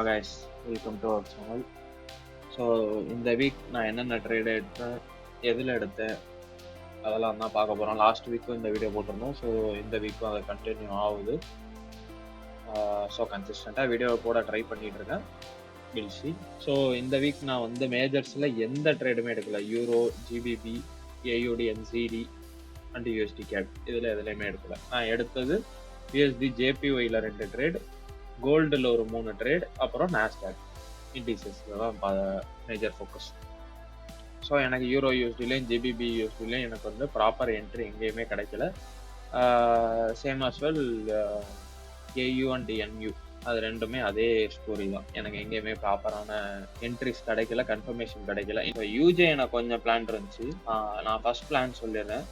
guys, welcome to our channel. So இந்த week நான் என்னென்ன ட்ரேட் எடுத்தேன், எதில் எடுத்தேன், அதெல்லாம் தான் பார்க்க போகிறோம். லாஸ்ட் வீக்கும் இந்த வீடியோ போட்டிருந்தோம். ஸோ இந்த வீக்கும் அதை கண்டினியூ ஆகுது. ஸோ கன்சிஸ்டண்ட்டாக வீடியோ போட ட்ரை பண்ணிட்டு இருக்கேன். பில்சி. ஸோ இந்த வீக் நான் வந்து மேஜர்ஸில் எந்த ட்ரேடுமே எடுக்கல. Euro, GBP, AUD, NZD and USD CAD இதில் எதுலையுமே எடுக்கல. நான் எடுத்தது யூஎஸ்டி ஜேபிஒயில் 2 ட்ரேட், கோல்டில் ஒரு 3 ட்ரேட், அப்புறம் நாஸ்டாக் இண்டிசஸ்ல தான் மேஜர் ஃபோக்கஸ். ஸோ எனக்கு யூரோ யூஎஸ்டிலையும் ஜிபிபி யூஎஸ்டிலையும் எனக்கு வந்து ப்ராப்பர் என்ட்ரி எங்கேயுமே கிடைக்கல. Same as well AU and NU அது ரெண்டுமே அதே ஸ்டோரி தான். எனக்கு எங்கேயுமே ப்ராப்பரான என்ட்ரிஸ் கிடைக்கல, கன்ஃபர்மேஷன் கிடைக்கல. இப்போ யூஜே எனக்கு கொஞ்சம் பிளான் இருந்துச்சு. நான் ஃபர்ஸ்ட் பிளான் சொல்லிடுறேன்.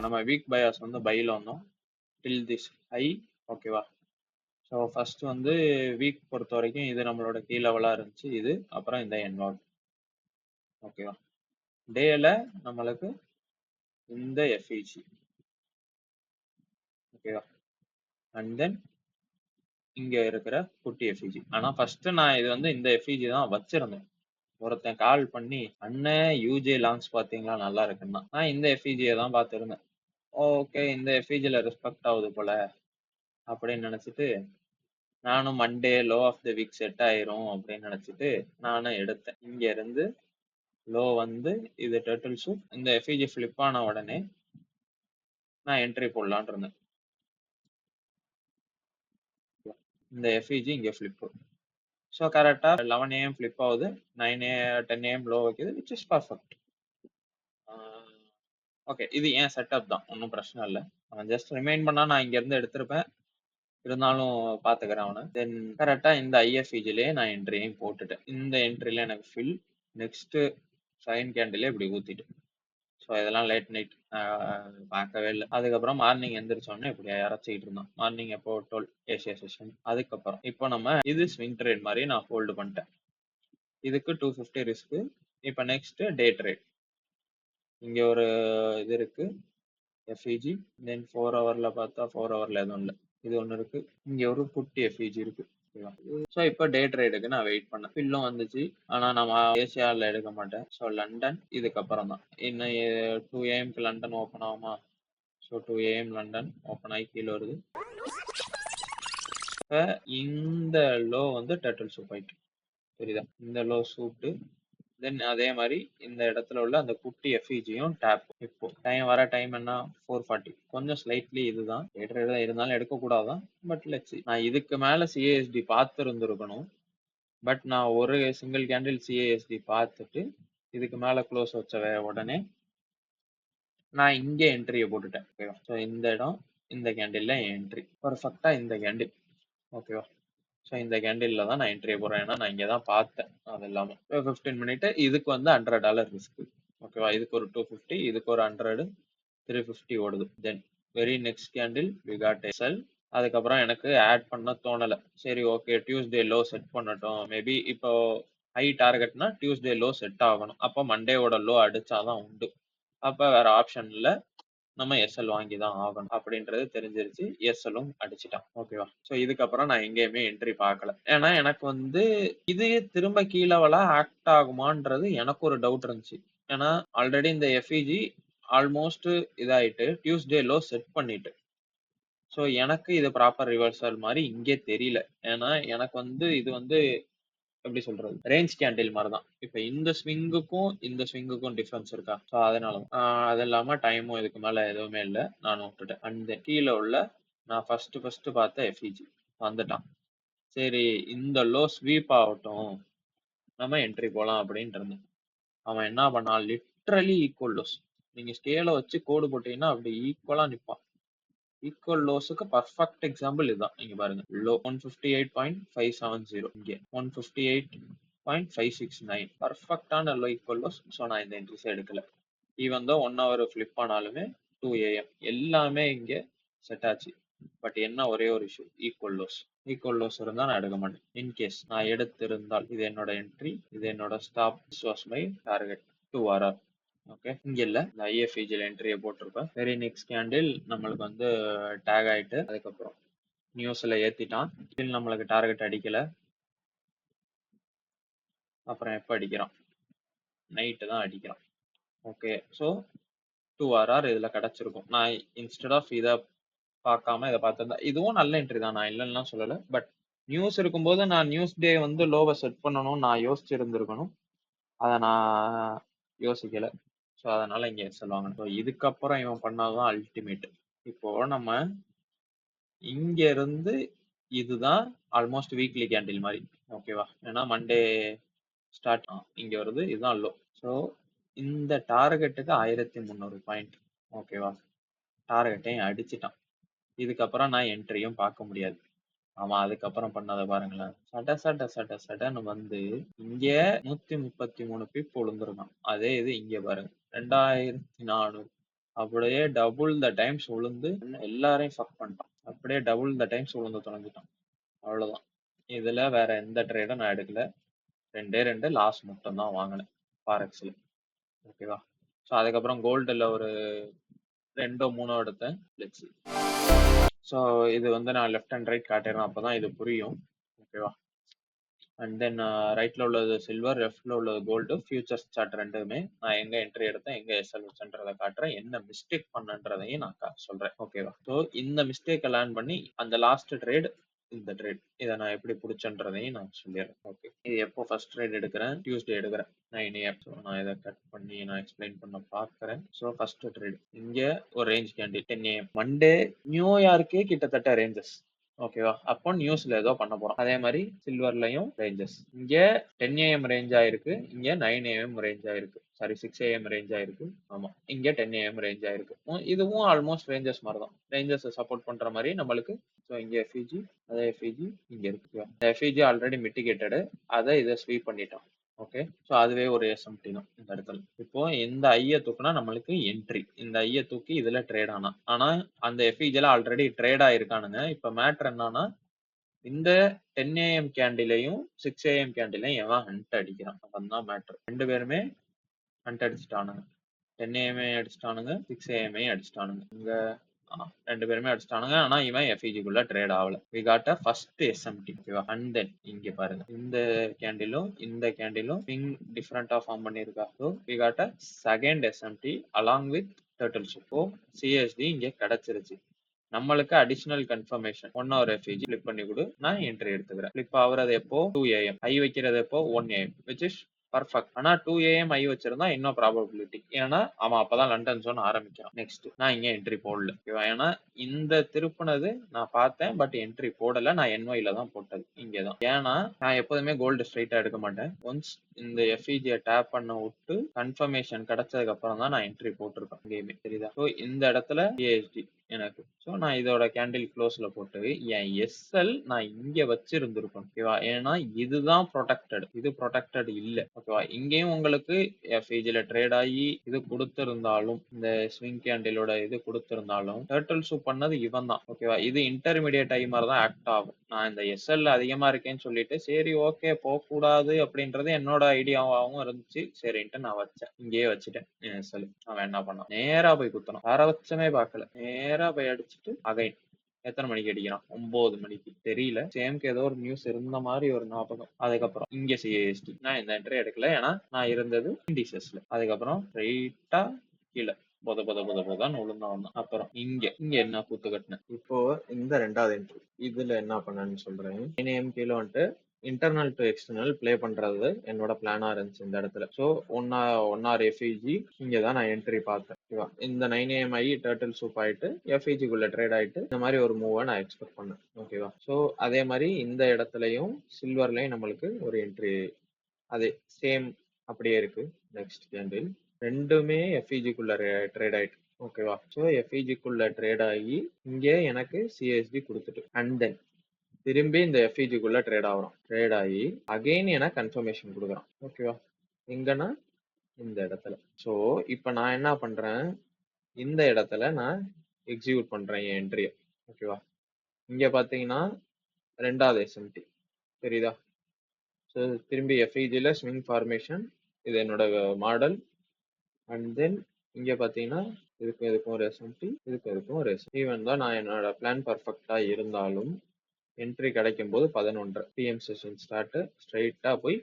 நம்ம வீக் பயாஸ் வந்து பையில் வந்தோம் டில் திஸ் ஹை, ஓகேவா? ஸோ ஃபர்ஸ்ட் வந்து வீக் பொறுத்த வரைக்கும் இது நம்மளோட கீ லெவலாக இருந்துச்சு. இது அப்புறம் இந்த என்வால்வ், ஓகேவா? டேல நம்மளுக்கு இந்த எஃப்இஜி, ஓகேவா? அண்ட் தென் இங்க இருக்கிற குட்டி எஃப்இஜி. ஆனா ஃபர்ஸ்ட் நான் இது வந்து இந்த எஃப்இஜி தான் வச்சிருந்தேன். ஒருத்தன் கால் பண்ணி, அண்ணன் யூஜே லான்ச் பாத்தீங்களா, நல்லா இருக்குன்னா நான் இந்த எஃப்இஜியை தான் பார்த்துருந்தேன். ஓகே, இந்த எஃப்இஜில ரெஸ்பெக்ட் ஆகுது போல அப்படின்னு நினைச்சிட்டு நானும் Monday low of the week set ஆயிரும் அப்படின்னு நினைச்சிட்டு நானும் எடுத்தேன். இங்க இருந்து லோ வந்து இது டர்ட்டில் சூப். இந்த எஃப்இஜி ஃபிளிப் ஆன உடனே நான் என்ட்ரி போடலான் இருந்தேன். இந்த எஃப்இஜி இங்க ஃபிளிப். ஸோ கரெக்டா 11 AM ஃபிளிப் ஆகுது, 10 AM லோ வைக்குது, விச் இஸ் பர்ஃபெக்ட். ஓகே, இது ஏன் செட்டப் தான், ஒன்றும் பிரச்சனை இல்லை. அவன் ஜஸ்ட் ரிமைண்ட் பண்ணா நான் இங்க இருந்து எடுத்திருப்பேன், இருந்தாலும் பாத்துக்கிறேன் அவனை. தென் கரெக்டா இந்த ஐஎஃப்இஜிலேயே நான் என்ட்ரியும் போட்டுட்டேன். இந்த என்ட்ரில எனக்கு ஃபில், நெக்ஸ்ட் சைன் கேண்டிலே இப்படி ஊத்திட்டு. ஸோ இதெல்லாம் லேட் நைட் பார்க்கவே இல்லை. அதுக்கப்புறம் மார்னிங் எந்திரிச்சோடனே இப்படி இறச்சிக்கிட்டு இருந்தான். மார்னிங் எப்போ 12 ஏசியா செஷன். அதுக்கப்புறம் இப்போ நம்ம இது ஸ்விங் ட்ரேட் மாதிரி நான் ஹோல்டு பண்ணிட்டேன். இதுக்கு 250 ரிஸ்க். இப்போ நெக்ஸ்ட் டே ட்ரேட். இங்க ஒரு இது இருக்கு எஃப்இஜி. தென் 4 ஹவர்ல பார்த்தா 4 ஹவர்ல எதுவும் இல்லை. இது ஒன்று இருக்கு. இங்க ஒரு குட்டி எஃப்இஜி இருக்கு. ஸோ இப்போ டே ட்ரேடுக்கு நான் வெயிட் பண்ணேன். ஃபில்லும் வந்துச்சு, ஆனா நான் ஏசியாவில் எடுக்க மாட்டேன். ஸோ லண்டன் இதுக்கப்புறம் தான். இன்னும் 2 AM லண்டன் ஓப்பன் ஆகுமா? ஸோ 2 AM லண்டன் ஓப்பன் ஆகி கீழே வருது. இப்போ இந்த லோ வந்து டர்ட்டில் சூப் ஆயிட்டு, புரியுதா? இந்த லோ சூட்டு. தென் அதே மாதிரி இந்த இடத்துல உள்ள அந்த குட்டி எஃப்இஜியும் டேப். இப்போ டைம் வர டைம் என்ன, 4:40. கொஞ்சம் ஸ்லைட்லி இதுதான் இருந்தாலும் எடுக்கக்கூடாதான். பட் லெட்ஸ், நான் இதுக்கு மேல சிஏஎஸ்டி பார்த்து இருந்திருக்கணும். பட் நான் ஒரு சிங்கிள் கேண்டில் சிஏஎஸ்டி பார்த்துட்டு இதுக்கு மேல க்ளோஸ் வச்ச உடனே நான் இங்க என்ட்ரியை போட்டுட்டேன், ஓகேவா? ஸோ இந்த இடம், இந்த கேண்டில்ல என்ட்ரி பர்ஃபெக்டா இந்த கேண்டில், ஓகேவா? ஸோ இந்த கேண்டில்ல தான் நான் என்ட்ரியை போடுறேன். ஏன்னா நான் இங்கே தான் பார்த்தேன். அது இல்லாமல் 15 மினிட் இதுக்கு வந்து $100 ரிஸ்க், ஓகேவா? இதுக்கு ஒரு 250, இதுக்கு ஒரு 100, 350 ஓடுது. Then very next candle we got SL. அதுக்கப்புறம் எனக்கு ஆட் பண்ண தோணல. சரி, ஓகே, டியூஸ்டே லோ செட் பண்ணட்டும். மேபி இப்போ ஹை டார்கெட்னா டியூஸ்டே லோ செட் ஆகணும். அப்போ மண்டேவோட லோ அடிச்சாதான் உண்டு. அப்ப வேற ஆப்ஷன் இல்ல, நம்ம எஸ்எல் வாங்கி தான் ஆகணும் அப்படின்றது தெரிஞ்சிருச்சு. எஸ்எல்லும் அடிச்சிட்டான், ஓகேவா? ஸோ இதுக்கப்புறம் நான் எங்கேயுமே என்ட்ரி பார்க்கல. ஏன்னா எனக்கு வந்து இது திரும்ப கீழவலா ஆக்ட் ஆகுமான்றது எனக்கு ஒரு டவுட் இருந்துச்சு. ஏன்னா ஆல்ரெடி இந்த எஃப்இஜி ஆல்மோஸ்ட் இதாயிட்டு டியூஸ்டே லோ செட் பண்ணிட்டு. ஸோ எனக்கு இது ப்ராப்பர் ரிவர்சல் மாதிரி இங்கே தெரியல. ஏன்னா எனக்கு வந்து இது வந்து எப்படி சொல்றது, ரேஞ்ச் கேண்டில் மாதிரி தான். இப்போ இந்த ஸ்விங்குக்கும் டிஃபரன்ஸ் இருக்கா? ஸோ அதனால அது இல்லாமல் டைமும் இதுக்கு மேலே எதுவுமே இல்லை, நானும் விட்டுட்டேன். அந்த கீழே உள்ள நான் ஃபர்ஸ்ட் பார்த்த எஃப்இஜி வந்துட்டான். சரி, இந்த லோ ஸ்வீப் ஆகட்டும், நம்ம என்ட்ரி போகலாம் அப்படின்ட்டு இருந்தேன். அவன் என்ன பண்ணான், லிட்ரலி ஈக்குவல் லோஸ். நீங்க ஸ்கேலை வச்சு கோடு போட்டீங்கன்னா அப்படி ஈக்குவலா நிற்பான். ஈக்குவல் லோஸுக்கு பர்ஃபெக்ட் எக்ஸாம்பிள் இதுதான். நீங்க பாருங்க, லோ 158.570, இங்க 158.569, பர்ஃபெக்டான லோ ஈக்குவல் லோஸ். ஸோ நான் இந்த என்ட்ரிஸை எடுக்கல. ஈவன் தான் 1 hour ஃபிளிப் ஆனாலுமே 2 AM எல்லாமே இங்க செட் ஆச்சு. பட் என்ன ஒரே ஒரு இஷ்யூ, ஈக்குவல் லோஸ் இருந்தா நான் எடுக்க மாட்டேன். இன்கேஸ் நான் எடுத்திருந்தால் இது என்னோட என்ட்ரி, இது என்னோட stop, this was my target 2 RR. Okay, இங்க இல்ல, இந்த ஐஎஃப்இஜில என்ட்ரியை போட்டிருப்பேன். வெரி நெக்ஸ்ட் கேண்டில் நம்மளுக்கு வந்து டேக் ஆயிட்டு அதுக்கப்புறம் நியூஸ்ல ஏத்திட்டான். ஸ்டில் நம்மளுக்கு டார்கெட் அடிக்கல. அப்புறம் எப்ப அடிக்கிறான்? நைட்டு தான் அடிக்கிறான். ஓகே, ஸோ 2 RR இதுல கிடைச்சிருக்கும். நான் இன்ஸ்டெட் ஆஃப் இதை பார்க்காம இதை பார்த்திருந்தா இதுவும் நல்ல என்ட்ரி தான், நான் இல்லைன்னா சொல்லலை. பட் நியூஸ் இருக்கும்போது நான் நியூஸ் டே வந்து லோவை செட் பண்ணணும், நான் யோசிச்சிருந்திருக்கணும். அதை நான் யோசிக்கல. ஸோ அதனால இங்க எஸ்எல் வாங்கணும். ஸோ இதுக்கப்புறம் இவன் பண்ணாதான் அல்டிமேட். இப்போ நம்ம இங்க இருந்து இதுதான் ஆல்மோஸ்ட் வீக்லி கேண்டில் மாதிரி, ஓகேவா? ஏன்னா மண்டே ஸ்டார்ட் இங்க வருது, இதுதான் லோ. ஸோ இந்த டார்கெட்டுக்கு 1300 பாயிண்ட், ஓகேவா? டார்கெட்டையும் அடிச்சிட்டான். இதுக்கப்புறம் நான் என்ட்ரியும் பார்க்க முடியாது. ஆமா, அதுக்கப்புறம் பண்ணாத பாருங்களேன். சட சட சட சடன்னு வந்து இங்க 133 பிப் விழுந்திருக்கான். அதே இது இங்க பாருங்க 2400. அப்படியே டபுள் த டைம்ஸ் விழுந்து எல்லாரையும் ஃபக் பண்ணிட்டான். அப்படியே டபுள் த டைம்ஸ் விழுந்து தொலைஞ்சிட்டான். அவ்வளவுதான். இதுல வேற எந்த ட்ரேடும் நான் எடுக்கல. 2 லாஸ் மட்டும் தான் வாங்கினேன் ஃபாரெக்ஸ்ல, ஓகேவா? ஸோ அதுக்கப்புறம் கோல்டுல ஒரு 2 3 எடுத்தேன். Let's see. ஸோ இது வந்து நான் லெஃப்ட் அண்ட் ரைட் காட்டிடுறேன், அப்பதான் இது புரியும், ஓகேவா? அண்ட் தென் ரைட்ல உள்ளது சில்வர், லெஃப்ட்ல உள்ளது கோல்டு. ஃபியூச்சர்ஸ் சார்ட் ரெண்டுமே நான் எங்க என்ட்ரி எடுத்தேன், எங்க எஸ்எல் வச்சேன்றதை காட்டுறேன், என்ன மிஸ்டேக் பண்ணன்றதையும் நான் சொல்றேன், ஓகேவா? ஸோ இந்த மிஸ்டேக்கை லேர்ன் பண்ணி அந்த லாஸ்ட் ட்ரேட், இந்த ட்ரேட் இதை நான் எப்படி பிடிச்சன்றதையும் நான் சொல்லிடுறேன். ஓகே, இது எப்போ ஃபர்ஸ்ட் ட்ரேட் எடுக்கிறேன்? டியூஸ்டே எடுக்கிறேன் 9 AM. ஸோ நான் இதை கட் பண்ணி நான் எக்ஸ்பிளைன் பண்ண பார்க்குறேன். ஸோ ஃபர்ஸ்ட் ட்ரேட் இங்க ஒரு ரேஞ்ச் கேண்டில் 10 AM. மண்டே நியூயார்க்கே கிட்டத்தட்ட ரேஞ்சஸ், ஓகேவா? அப்போ நியூஸ்ல ஏதோ பண்ண போறோம். அதே மாதிரி சில்வர்லயும் ரேஞ்சஸ். இங்க 10 AM ரேஞ்ச் ஆயிருக்கு, இங்க 9 AM ரேஞ்ச் ஆயிருக்கு, சாரி 6 AM ரேஞ்ச் ஆயிருக்கு. ஆமா, இங்க 10 AM ரேஞ்ச் ஆயிருக்கு. இதுவும் ஆல்மோஸ்ட் ரேஞ்சஸ் மாதிரி தான், ரேஞ்சஸ் சப்போர்ட் பண்ற மாதிரி நம்மளுக்கு. ஸோ இங்க எஃப்இஜி, அதே எஃப்இஜி இங்க இருக்கு. இந்த எஃப்இஜி ஆல்ரெடி மிட்டிகேட்டடு, அதை இதை ஸ்வீப் பண்ணிட்டோம். ஓகே, ஸோ அதுவே ஒரு எஸ்எம்டி தான் இந்த இடத்துல. இப்போ இந்த ஐய தூக்குனா நம்மளுக்கு என்ட்ரி, இந்த ஐய தூக்கி இதுல ட்ரேட் ஆனா அந்த எஃப்இஜில ஆல்ரெடி ட்ரேட் ஆயிருக்கானுங்க. இப்ப மேட்ரு என்னன்னா, இந்த 10 AM கேண்டிலையும் 6 AM கேண்டிலையும் எவன் ஹண்ட் அடிக்கிறான், அப்பதான் மேட்ரு. 2 பேருமே ஹண்ட் அடிச்சுட்டானுங்க. 10 AM அடிச்சிட்டானுங்க, 6 AM அடிச்சிட்டானுங்க. இங்க 2 பேருமே அடிச்சிட்டானுங்க. ஆனா இவன் எஃப்இஜிக்குள்ள ட்ரேட் ஆகல. We got a first SMT, ஓகேவா? அண்ட் தென் இங்க பாருங்க, இந்த கேண்டிலும் இந்த கேண்டிலும் ஸ்விங் டிஃபரெண்டா ஃபார்ம் பண்ணிருக்கா. So we got a second SMT along with turtle soup. So CSD இங்க கிடைச்சிருச்சு. நம்மளுக்கு additional confirmation 1 hour FVG click பண்ணி கொடு, நான் என்ட்ரி எடுத்துக்கிறேன். கிளிக் ஆகுறது எப்போ? 2 AM. ஐ வைக்கிறது எப்போ? 1 AM, which is பர்ஃபெக்ட். ஆனா 2 AM ஐ வச்சிருந்தா இன்னும் ப்ராபபிலிட்டி, ஏன்னா அவன் அப்பதான் லண்டன் ஜோன் ஆரம்பிக்கிறான். நெக்ஸ்ட் நான் இங்க என்ட்ரி போடல, ஓகேவா? ஏன்னா இந்த திருப்புனது நான் பார்த்தேன், பட் என்ட்ரி போடல. நான் என்ஒய்ல தான் போட்டது, இங்கதான். ஏன்னா நான் எப்போதுமே கோல்டு ஸ்ட்ரைட்டா எடுக்க மாட்டேன். ஒன்ஸ் இந்த எஃப்இஜியை டேப் பண்ண விட்டு கன்ஃபர்மேஷன் கிடைச்சதுக்கு அப்புறம் தான் நான் என்ட்ரி போட்டிருக்கேன் கேமே, தெரியுதா? ஸோ இந்த இடத்துல ஏஎஸ்டி எனக்கு. ஸோ நான் இதோட கேண்டில் க்ளோஸ்ல போட்டு என் எஸ்எல் நான் இங்க வச்சிருந்திருக்கணும், ஓகேவா? ஏன்னா இதுதான் ப்ரொடெக்டட், இது ப்ரொடெக்டட் இல்ல, ஓகேவா? இங்கேயும் உங்களுக்கு எஃப்இஜில ட்ரேட் ஆகி இது கொடுத்திருந்தாலும், இந்த ஸ்விங் கேண்டிலோட இது கொடுத்திருந்தாலும் டர்ட்டில் சூப் பண்ணது இவன் தான், ஓகேவா? இது இன்டர்மீடியட் ஐ மாதிரி தான் ஆக்ட் ஆகும். நான் இந்த எஸ்எல் அதிகமா இருக்கேன்னு சொல்லிட்டு சரி ஓகே போக கூடாது அப்படின்றது என்னோட ஐடியாவாகவும் இருந்துச்சு. சரின்ட்டு நான் வச்சேன், இங்கேயே வச்சுட்டேன் எஸ்எல். அவன் என்ன பண்ணான், நேரா போய் குத்தணும், வேற வச்சமே பார்க்கல, நேரா போய் அடிச்சுட்டு அகைன் எத்தனை மணிக்கு அடிக்கிறான்? 9 மணிக்கு. தெரியல, சேம்க்கு ஏதோ ஒரு நியூஸ் இருந்த மாதிரி ஒரு ஞாபகம். அதுக்கப்புறம் இங்க சிஏஎஸ்டி நான் இந்த என்ட்ரி எடுக்கல, ஏன்னா நான் இருந்தது இண்டிசஸ்ல. அதுக்கப்புறம் ரைட்டா கீழே பொத பொத பொத பொதான்னு விழுந்தவன் தான். அப்புறம் இங்க இங்க என்ன கூத்து கட்டினேன். இப்போ இந்த 2வது என்ட்ரி இதுல என்ன பண்ணேன்னு சொல்றேன். 9 AM கீழே வந்துட்டு இன்டர்னல் டு எக்ஸ்டர்னல் ப்ளே பண்றது என்னோட பிளானா இருந்துச்சு இந்த இடத்துல. ஸோ ஒன் ஆர் எஃப்இஜி இங்க தான் நான் என்ட்ரி பார்த்தேன், ஓகேவா? இந்த 9 AM ஆகி டர்ட்டில் சூப் ஆயிட்டு எஃப்இஜிக்குள்ள ட்ரேட் ஆயிட்டு இந்த மாதிரி ஒரு மூவை நான் எக்ஸ்பெக்ட் பண்ணேன், ஓகேவா? ஸோ அதே மாதிரி இந்த இடத்துலயும் சில்வர்லயும் நம்மளுக்கு ஒரு என்ட்ரி அதே சேம் அப்படியே இருக்கு. நெக்ஸ்ட் கேண்டில் ரெண்டுமே எஃப்இஜிக்குள்ள ட்ரேட் ஆயிட்டு, ஓகேவா? ஸோ எஃப்இஜிக்குள்ள ட்ரேட் ஆகி இங்கே எனக்கு சிஎஸ்டி கொடுத்துட்டு அண்ட் தென் திரும்பி இந்த எஃப்இஜிக்குள்ள ட்ரேட் ஆகுறோம். ட்ரேட் ஆகி அகெயின் எனக்கு கன்ஃபர்மேஷன் கொடுக்குறான், ஓகேவா? எங்கன்னா இந்த இடத்துல. ஸோ இப்போ நான் என்ன பண்றேன், இந்த இடத்துல நான் எக்ஸிக்யூட் பண்றேன் என் என்ட்ரியை, ஓகேவா? இங்க பாத்தீங்கன்னா 2வது எஸ்எம்டி, தெரியுதா? ஸோ திரும்பி எஃப்இஜில ஸ்விங் ஃபார்மேஷன், இது என்னோட மாடல். அண்ட் தென் இங்க பாத்தீங்கன்னா இதுக்கும் ஒரு எஸ்எம்டி, இதுக்கும் ஒரு எஸ்எம்டி. ஈவன் தான் நான் என்னோட பிளான் பர்ஃபெக்டா இருந்தாலும் என்ட்ரி கிடைக்கும் போது 11:30 பிஎம் செஷன் ஸ்டார்ட். ஸ்ட்ரைட்டா போய்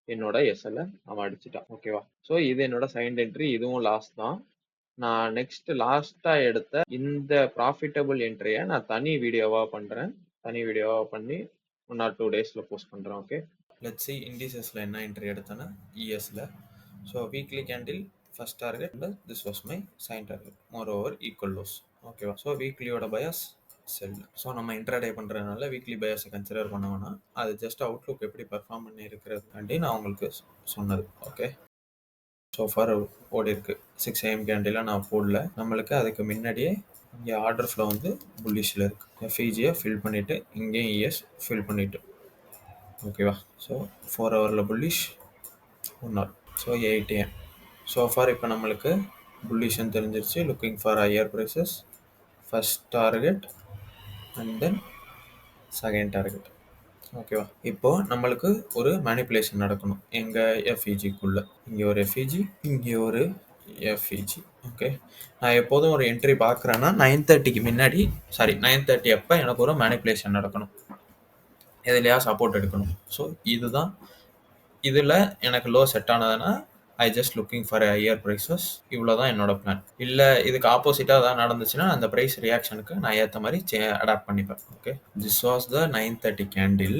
என்னோட எஸ்எல்ல அவன் அடிச்சிட்டான். ஓகேவா? ஸோ இது என்னோட செகண்ட் என்ட்ரி. இதுவும் லாஸ் தான். நான் நெக்ஸ்ட் லாஸ்டா எடுத்த இந்த ப்ராஃபிட்டபிள் என்ட்ரியை நான் தனி வீடியோவா பண்றேன். தனி வீடியோவா பண்ணி 1 or 2 டேஸ்ல போஸ்ட் பண்றேன். ஓகே, லெட்ஸ் see இண்டிசஸ்ல என்ன என்ட்ரி எடுத்தேன்னா இஎஸ்ல. So weekly candle first target this was my second target, moreover equal lows. ஓகேவா? ஸோ வீக்லியோட பயாஸ் செல். ஸோ நம்ம இன்ட்ராடே பண்ணுறதுனால வீக்லி பயாஸை கன்சிடர் பண்ண வேணாம். அது ஜஸ்ட் அவுட்லுக் எப்படி பர்ஃபார்ம் பண்ணி இருக்கிறதுக்காண்டி நான் உங்களுக்கு சொன்னது. ஓகே, ஸோ ஃபார் ஓடி இருக்கு 6 AM கேண்டில் நான் போடல. நம்மளுக்கு அதுக்கு முன்னாடியே இங்கே ஆர்டர் ஃப்ளோ வந்து புல்லிஷில் இருக்கு. எஃப்இஜியை ஃபில் பண்ணிட்டு இங்கேயும் இஎஸ் ஃபில் பண்ணிட்டு. ஓகேவா? ஸோ 4 ஹவரில் bullish 1 hour. So 8 AM. So for இப்போ நம்மளுக்கு புல்லிஷ்னு தெரிஞ்சிருச்சு. Looking for higher prices, first target and then second target. ஓகேவா? இப்போ நம்மளுக்கு ஒரு மேனிப்புலேஷன் நடக்கணும் எங்க எஃப்இஜிக்குள்ள. இங்கே ஒரு எஃப்இஜி, இங்கே ஒரு எஃப்இஜி. ஓகே, நான் எப்போதும் ஒரு என்ட்ரி பார்க்குறேன்னா 9:30க்கு முன்னாடி, சாரி 9:30 அப்போ எனக்கு ஒரு மேனிப்புலேஷன் நடக்கணும். எதுலையா சப்போர்ட் எடுக்கணும். ஸோ இதுதான், இதில் எனக்கு லோ செட் ஆனதுன்னா I just looking for higher prices. இவ்வளோ தான் என்னோட பிளான். இல்லை இதுக்கு ஆப்போசிட்டாக தான் நடந்துச்சுன்னா அந்த ப்ரைஸ் ரியாக்ஷனுக்கு நான் ஏற்ற மாதிரி அடாப்ட் பண்ணிப்பேன். Okay, this was the 9:30 candle.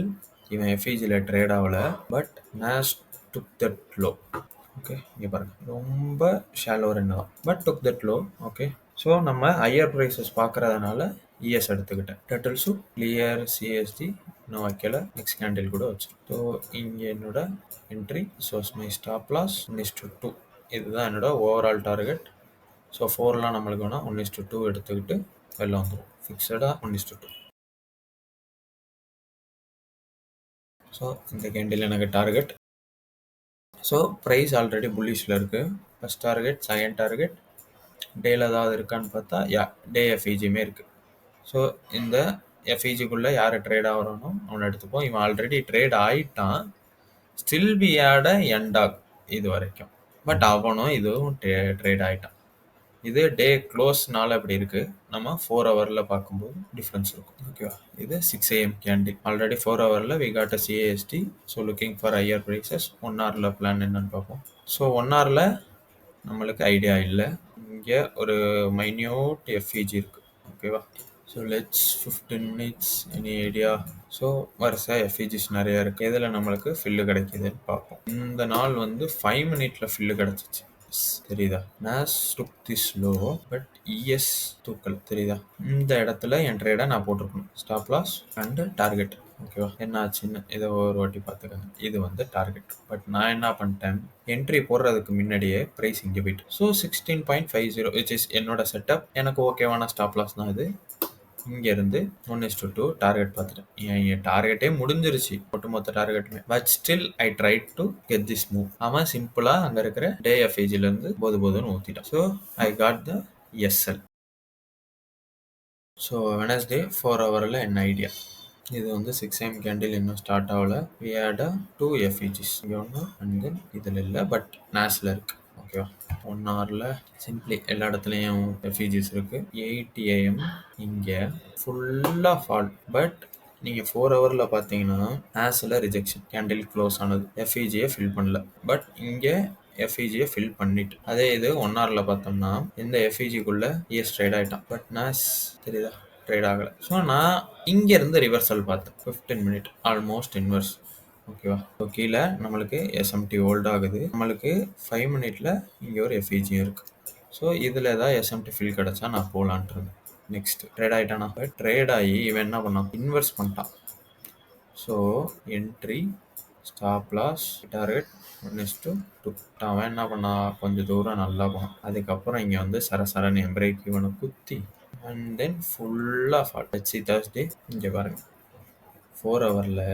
இவன் எஃப்இஜியில் ட்ரேட் ஆகலை, but Naz took that low. Okay, இங்கே பாருங்க, ரொம்ப ஷாலோ ரன் தான், but took that low. Okay, so நம்ம ஹையர் ப்ரைஸஸ் பார்க்குறதுனால இஎஸ் எடுத்துக்கிட்டேன். டெட்டல்ஸு கிளியர் சிஎஸ்டி இன்னும் வைக்கல, நெக்ஸ்ட் கேண்டில் கூட வச்சு. ஸோ இங்கே என்னோட entry shows my stop loss 1:2. இதுதான் என்னோட ஓவரால் டார்கெட். ஸோ 4லாம் நம்மளுக்கு வேணால் 1:2 எடுத்துக்கிட்டு வெளில வந்துடும். ஃபிக்ஸடாக 1:2. ஸோ இந்த கேண்டில் எனக்கு டார்கெட். ஸோ ப்ரைஸ் ஆல்ரெடி புல்லிஷில் இருக்குது. ஃபஸ்ட் டார்கெட், செகண்ட் டார்கெட், டேல ஏதாவது இருக்கான்னு பார்த்தா டே எஃப்இஜியுமே இருக்குது. ஸோ இந்த எஃப்இஜிக்குள்ளே யார் ட்ரேட் ஆகிறானோ அவனை எடுத்துப்போம். இவன் ஆல்ரெடி ட்ரேட் ஆகிட்டான். ஸ்டில் பி ஆட எண்டாக் இது வரைக்கும், பட் அவனும் இதுவும் ட்ரேட் ஆகிட்டான். இது டே க்ளோஸ்னால அப்படி இருக்கு. நம்ம 4 ஹவரில் பார்க்கும்போது டிஃப்ரென்ஸ் இருக்கும். ஓகேவா? இது 6 AM கேண்டில். ஆல்ரெடி 4 ஹவரில் we got a CISD. So looking for higher prices. 1 ஹவரில் பிளான் என்னன்னு பார்ப்போம். ஸோ 1 ஹவரில் நம்மளுக்கு ஐடியா இல்லை. இங்கே ஒரு மைன்யூட் எஃப்இஜி இருக்கு. ஓகேவா? So let's 15 minutes, any idea? So வரிசை எஃப்இஜிஸ் நிறையா இருக்குது. இதில் நம்மளுக்கு ஃபில்லு கிடைக்கிதுன்னு பார்ப்போம். இந்த நாள் வந்து 5 minutesல ஃபில்லு கிடச்சிச்சு. தெரியுதா? NAS took this low, but ES தூக்கல். தெரியுதா? இந்த இடத்துல என் ட்ரேடை நான் போட்டிருக்கணும். Stop loss and target. ஓகேவா? என்ன ஆச்சுன்னு இதை ஒரு வாட்டி பார்த்துக்கோங்க. இது வந்து டார்கெட், பட் நான் என்ன பண்ணிட்டேன், என்ட்ரி போடுறதுக்கு முன்னாடியே ப்ரைஸ் இங்கே போயிட்டு. ஸோ 16.50 விச் இஸ் என்னோட செட்டப். எனக்கு ஓகேவான ஸ்டாப் லாஸ் தான் இது. இங்கேருந்து 1:2 டார்கெட் பார்த்துட்டேன். என் டார்கெட்டே முடிஞ்சிருச்சு, ஒட்டுமொத்த டார்கெட்டுமே. But still I try to get this move. அவன் சிம்பிளாக அங்கே இருக்கிற டே எஃப்ஏஜிலேருந்து போதுன்னு ஊற்றிட்டான். So I got the SL. So Wednesday 4 ஹவரில் என்ன ஐடியா? இது வந்து 6 AM கேண்டில் இன்னும் ஸ்டார்ட் ஆகல. We had 2 FVGs. இங்கே ஒன்று அண்ட் தென் இதில் இல்லை, பட் நேஸில் இருக்குது. ஓகேவா? 1 ஹவரில் சிம்பிளி எல்லா இடத்துலையும் எஃப்இஜிஸ் இருக்குது. 8 AM இங்கே ஃபுல்லாக ஃபால். பட் நீங்கள் 4 ஹவரில் பார்த்தீங்கன்னா நேஸில் ரிஜெக்ஷன், கேண்டில் க்ளோஸ் ஆனது, எஃப்இஜியை ஃபில் பண்ணல. பட் இங்கே எஃப்இஜியை ஃபில் பண்ணிட்டு. அதே இது 1 ஹவரில் பார்த்தோம்னா இந்த எஃப்இஜிக்குள்ளே இஎஸ் ட்ரேட் ஆகிட்டான், பட் நேஸ் தெரியுதா ட்ரேட் ஆகலை. ஸோ நான் இங்கேருந்து ரிவர்சல் பார்த்தேன். 15 minute ஆல்மோஸ்ட் இன்வர்ஸ். ஓகேவா? ஸோ கீழே நம்மளுக்கு எஸ்எம்டி ஹோல்ட் ஆகுது. நம்மளுக்கு 5 minutesல இங்கே ஒரு எஃப்இஜியும் இருக்குது. ஸோ இதில் ஏதாவது எஸ்எம்டி ஃபில் கிடச்சா நான் போகலான்றது. நெக்ஸ்ட் ட்ரேட் ஆகிட்டானா? ட்ரேட் ஆகி இவன் என்ன பண்ணான், இன்வெஸ்ட் பண்ணிட்டான். So entry, stop loss, target 1:2. அவன் என்ன பண்ணா, கொஞ்சம் தூரம் நல்லா போனான். அதுக்கப்புறம் இங்கே வந்து சரசரன்னு பிரேக் இவனை குத்தி அண்ட் தென் ஃபுல்லாக ஃபால். ஹெச்சி தேர்ஸ்டே இங்கே பாருங்கள், 4 ஹவரில்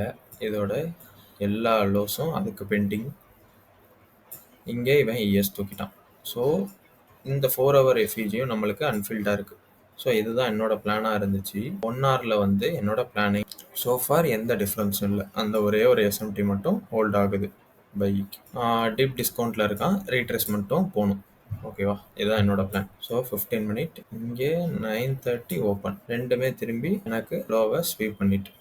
இதோட எல்லா லோஸும் அதுக்கு பெண்டிங். இங்கே இவன் இஎஸ் தூக்கிட்டான். ஸோ இந்த 4 ஹவர் எஃப்இஜியும் நம்மளுக்கு அன்ஃபில்டாக இருக்குது. ஸோ இதுதான் என்னோட பிளானாக இருந்துச்சு. 1 ஹவரில் வந்து என்னோட பிளானிங் சோஃபார் எந்த டிஃப்ரென்ஸும் இல்லை. அந்த ஒரே ஒரு எஸ்எம்டி மட்டும் ஹோல்ட் ஆகுது. பை டீப் டிஸ்கவுண்ட்டில் இருக்கான், ரீட்ரேஸ்மெண்ட்டும் போகணும். ஓகேவா? இதுதான் என்னோட பிளான். ஸோ 15 minute இங்கே 9:30 ஓப்பன். ரெண்டுமே திரும்பி எனக்கு லோவை ஸ்வீப் பண்ணிட்டு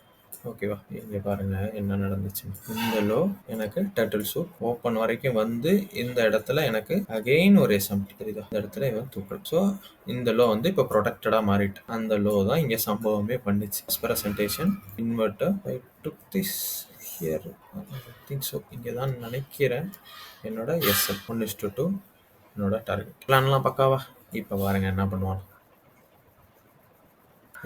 ஓகேவா? இங்க பாருங்க என்ன நடந்துச்சுன்னு. இந்த லோ எனக்கு டர்ட்டில் சூப் ஓப்பன் வரைக்கும் வந்து இந்த இடத்துல எனக்கு அகைன் ஒரு எஸ்எம்டி தெரியுதா? இந்த இடத்துல இவன் தூக்கல். ஸோ இந்த லோ வந்து இப்போ ப்ரொடெக்டடா மாறிட்டு. அந்த லோ தான் இங்க சம்பவமே பண்ணுச்சு. Presentation inverter I took this here I think so. இங்கே தான் நினைக்கிறேன் என்னோட எஸ்எல் 1:2 என்னோட டார்கெட். பிளான்லாம் பக்காவா? இப்போ பாருங்க என்ன பண்ணுவான்.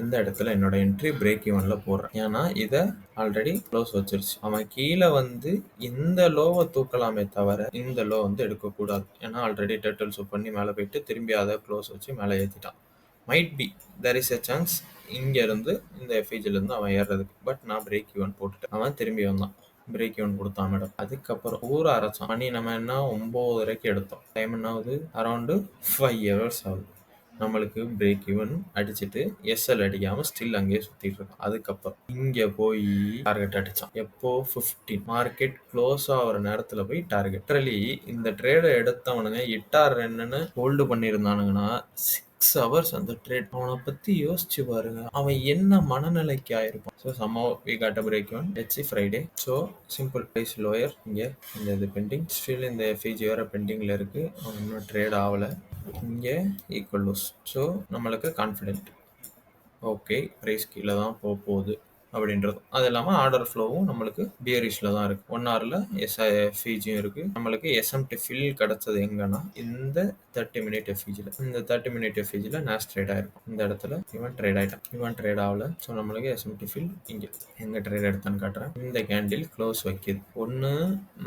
இந்த இடத்துல என்னோட என்ட்ரி பிரேக் ஈவன்ல போடுறேன். ஏன்னா இதை ஆல்ரெடி க்ளோஸ் வச்சிருச்சு. அவன் கீழே வந்து இந்த லோவை தூக்கலாமே தவிர இந்த லோ வந்து எடுக்கக்கூடாது. ஏன்னா ஆல்ரெடி டர்ட்டில் சூப் பண்ணி மேலே போயிட்டு திரும்பி அதை க்ளோஸ் வச்சு மேலே ஏற்றிட்டான். Might be there is a chance இங்க இருந்து இந்த எஃப்இஜில இருந்து அவன் ஏறுறதுக்கு. பட் நான் பிரேக் ஈவன் போட்டுட்டேன். அவன் திரும்பி வந்தான். பிரேக் ஈவன் கொடுத்தான் மேடம். அதுக்கப்புறம் ஊரை அரைச்சான். மணி நம்ம என்ன 9:30 எடுத்தோம். டைம் என்ன ஆகுது? அரௌண்டு 5 ஹவர்ஸ் ஆகுது. நம்மளுக்கு பிரேக் ஈவன் அடிச்சுட்டு எஸ்எல் அடிக்காம ஸ்டில் அங்கேயே சுத்திட்டு இருக்கோம். அதுக்கப்புறம் இங்க போய் டார்கெட் அடிச்சான். எப்போ 15 மார்க்கெட் க்ளோஸ் ஆகிற நேரத்துல போய் டார்கெட். லிட்டரலி இந்த ட்ரேடை எடுத்தவனுங்க இட்டார் என்னன்னு ஹோல்டு பண்ணியிருந்தானுங்கன்னா 6 ஹவர்ஸ் அந்த ட்ரேட். அவனை பத்தி யோசிச்சு பாருங்க. அவன் என்ன மனநிலைக்கு ஆயிருப்பான். So somehow we got a break even. let's see Friday. So simple price lower. இங்க இந்த இது பெண்டிங் ஸ்டில் இந்த எஃப்இஜி வேற பெண்டிங்ல இருக்கு. அவன் இன்னும் ட்ரேட் ஆகல. இங்கே ஈக்குவல் லூஸ். ஸோ நம்மளுக்கு கான்ஃபிடென்ட் ஓகே ப்ரைஸ் கீழே தான் போக போகுது அப்படின்றது. அது இல்லாமல் ஆர்டர் ஃப்ளோவும் நம்மளுக்கு பியரிஷில் தான் இருக்குது. 1 ஹவரில் எஸ்ஐஎஃப்இஜியும் இருக்குது. நம்மளுக்கு எஸ்எம்டி ஃபில் கிடச்சது எங்கன்னா இந்த 30 மினிட் எஃப்இஜியில். இந்த 30 மினிட் எஃப்இஜியில் நேஸ் ட்ரேட் ஆயிருக்கும். இந்த இடத்துல இவன் ட்ரேட் ஆகிட்டான். இவன் ட்ரேட் ஆகல. ஸோ நம்மளுக்கு எஸ்எம்டி ஃபில் இங்கே எங்கே ட்ரேட் எடுத்தான்னு காட்டுறேன். இந்த கேண்டில் க்ளோஸ் வைக்கிது. ஒன்று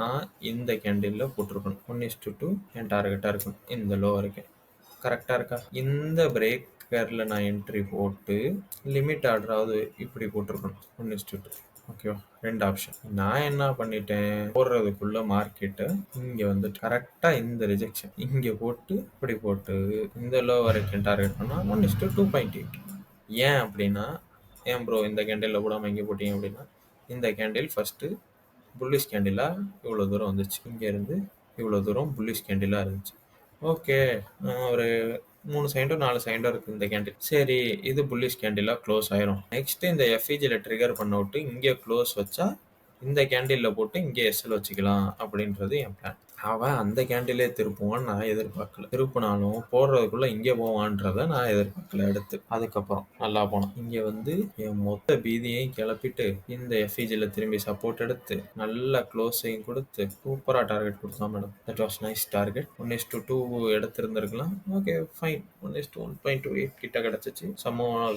நான் இந்த கேண்டிலில் போட்டிருக்கணும். 1:2 என் டார்கெட்டாக இருக்கணும். இந்த லோ வரைக்கும் கரெக்டாக இருக்கா? இந்த பிரேக்கரில் நான் என்ட்ரி போட்டு லிமிட் ஆர்டராவது இப்படி போட்டிருக்கணும். 1:2 ஓகேவா? 2 ஆப்ஷன். நான் என்ன பண்ணிட்டேன், போடுறதுக்குள்ள மார்க்கெட்டு இங்கே வந்துட்டு கரெக்டாக இந்த ரிஜெக்ஷன் இங்கே போட்டு இப்படி போட்டு இந்த லோ வரைக்கும் டார்கெட் பண்ணால் 1:2.8. ஏன் அப்படின்னா, ஏன் ப்ரோ இந்த கேண்டிலில் போடாமல் இங்கே போட்டீங்க அப்படின்னா, இந்த கேண்டில் ஃபஸ்ட்டு புல்லிஷ் கேண்டிலாக இவ்வளோ தூரம் வந்துச்சு. இங்கேருந்து இவ்வளோ தூரம் புல்லிஷ் கேண்டிலாக இருந்துச்சு. ஓகே. ஒரு 3 செகண்டோ 4 செகண்டோ இருக்குது இந்த கேண்டில். சரி இது புல்லிஷ் கேண்டிலாக க்ளோஸ் ஆயிரும். நெக்ஸ்ட் இந்த எஃப்இஜியில் ட்ரிகர் பண்ண விட்டு இங்கே க்ளோஸ் வச்சா இந்த கேண்டிலில் போட்டு இங்கே எஸ்எல் வச்சுக்கலாம் அப்படின்றது என் பிளான். அவன் அந்த கேண்டிலே திருப்புவான்னு நான் எதிர்பார்க்கல. திருப்பினாலும் போடுறதுக்குள்ள இங்கே போவான்றதை நான் எதிர்பார்க்கல. எடுத்து அதுக்கப்புறம் நல்லா போனான். இங்கே வந்து என் மொத்த பீதியையும் கிளப்பிட்டு இந்த எஃப்இஜியில் திரும்பி சப்போர்ட் எடுத்து நல்ல க்ளோஸையும் கொடுத்து சூப்பராக டார்கெட் கொடுத்தான் madam. That was nice target. 1:2 எடுத்திருந்திருக்கலாம். Okay fine. 1:1.28 கிட்ட கிடச்சிச்சு.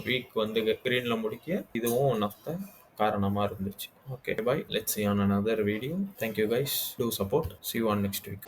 வீக் வந்து கிரீனில் முடிக்க இதுவும் ஒன் ஆஃப் த காரணமாக இருந்துச்சு. Okay bye. Let's see on another video. Thank you guys. Do support. See you on next week.